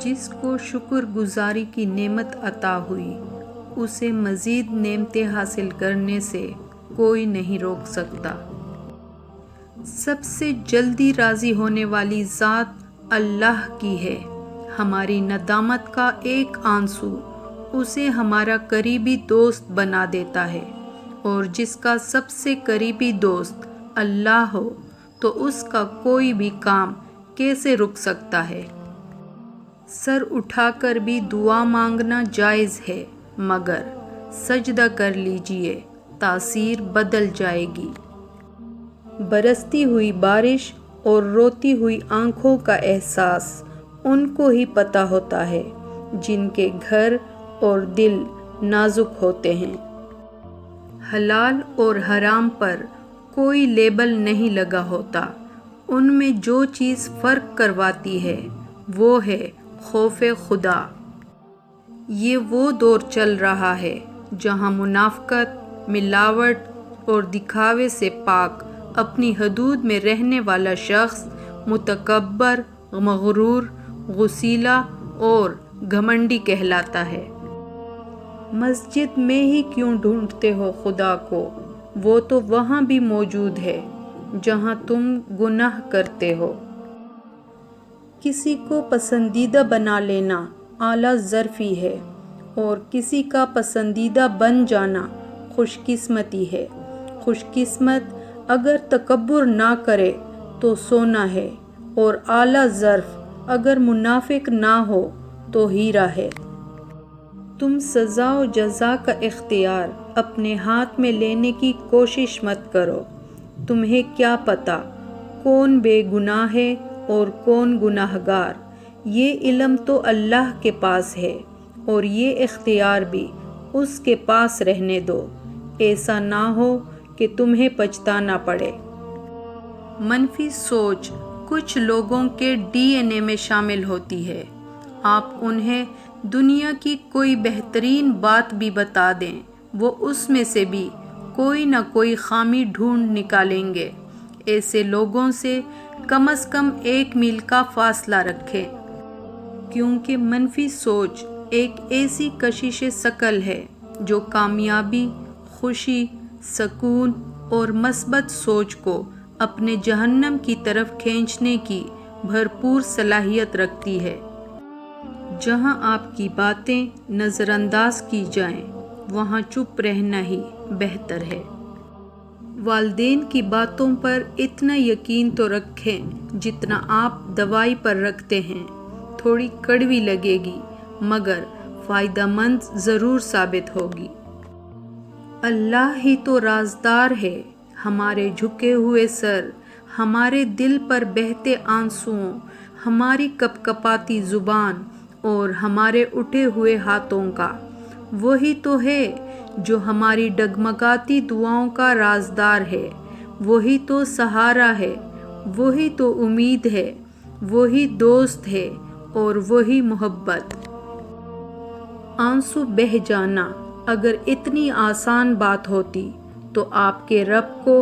جس کو شکر گزاری کی نعمت عطا ہوئی اسے مزید نعمتیں حاصل کرنے سے کوئی نہیں روک سکتا۔ سب سے جلدی راضی ہونے والی ذات اللہ کی ہے۔ ہماری ندامت کا ایک آنسو اسے ہمارا قریبی دوست بنا دیتا ہے، اور جس کا سب سے قریبی دوست اللہ ہو تو اس کا کوئی بھی کام کیسے رک سکتا ہے؟ سر اٹھا کر بھی دعا مانگنا جائز ہے، مگر سجدہ کر لیجئے، تاثیر بدل جائے گی۔ برستی ہوئی بارش اور روتی ہوئی آنکھوں کا احساس ان کو ہی پتہ ہوتا ہے جن کے گھر اور دل نازک ہوتے ہیں۔ حلال اور حرام پر کوئی لیبل نہیں لگا ہوتا، ان میں جو چیز فرق کرواتی ہے وہ ہے خوف خدا۔ یہ وہ دور چل رہا ہے جہاں منافقت، ملاوٹ اور دکھاوے سے پاک اپنی حدود میں رہنے والا شخص متکبر، مغرور، غسیلہ اور گھمنڈی کہلاتا ہے۔ مسجد میں ہی کیوں ڈھونڈتے ہو خدا کو؟ وہ تو وہاں بھی موجود ہے جہاں تم گناہ کرتے ہو۔ کسی کو پسندیدہ بنا لینا اعلیٰ ظرفی ہے، اور کسی کا پسندیدہ بن جانا خوش قسمتی ہے۔ خوش قسمت اگر تکبر نہ کرے تو سونا ہے، اور اعلیٰ ظرف اگر منافق نہ ہو تو ہیرا ہے۔ تم سزا و جزا کا اختیار اپنے ہاتھ میں لینے کی کوشش مت کرو۔ تمہیں کیا پتہ کون بے گناہ ہے اور کون گناہگار؟ یہ علم تو اللہ کے پاس ہے، اور یہ اختیار بھی اس کے پاس رہنے دو، ایسا نہ ہو کہ تمہیں پچھتانا پڑے۔ منفی سوچ کچھ لوگوں کے ڈی این اے میں شامل ہوتی ہے۔ آپ انہیں دنیا کی کوئی بہترین بات بھی بتا دیں، وہ اس میں سے بھی کوئی نہ کوئی خامی ڈھونڈ نکالیں گے۔ ایسے لوگوں سے کم از کم 1 میل کا فاصلہ رکھیں، کیونکہ منفی سوچ ایک ایسی کشش ثقل ہے جو کامیابی، خوشی، سکون اور مثبت سوچ کو اپنے جہنم کی طرف کھینچنے کی بھرپور صلاحیت رکھتی ہے۔ جہاں آپ کی باتیں نظر انداز کی جائیں وہاں چپ رہنا ہی بہتر ہے۔ والدین کی باتوں پر اتنا یقین تو رکھیں جتنا آپ دوائی پر رکھتے ہیں۔ تھوڑی کڑوی لگے گی مگر فائدہ مند ضرور ثابت ہوگی۔ اللہ ہی تو رازدار ہے۔ ہمارے جھکے ہوئے سر، ہمارے دل پر بہتے آنسوؤں، ہماری کپکپاتی زبان اور ہمارے اٹھے ہوئے ہاتھوں کا، وہی تو ہے جو ہماری ڈگمگاتی دعاؤں کا رازدار ہے۔ وہی تو سہارا ہے، وہی تو امید ہے، وہی دوست ہے اور وہی محبت۔ آنسو بہہ جانا اگر اتنی آسان بات ہوتی تو آپ کے رب کو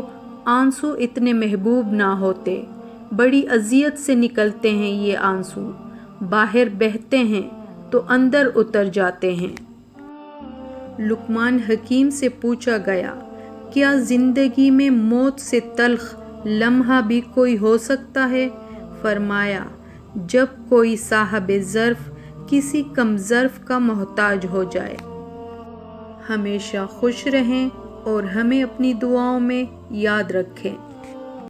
آنسو اتنے محبوب نہ ہوتے۔ بڑی اذیت سے نکلتے ہیں یہ آنسو، باہر بہتے ہیں تو اندر اتر جاتے ہیں۔ لقمان حکیم سے پوچھا گیا، کیا زندگی میں موت سے تلخ لمحہ بھی کوئی ہو سکتا ہے؟ فرمایا، جب کوئی صاحب ظرف کسی کم ظرف کا محتاج ہو جائے۔ ہمیشہ خوش رہیں اور ہمیں اپنی دعاؤں میں یاد رکھیں۔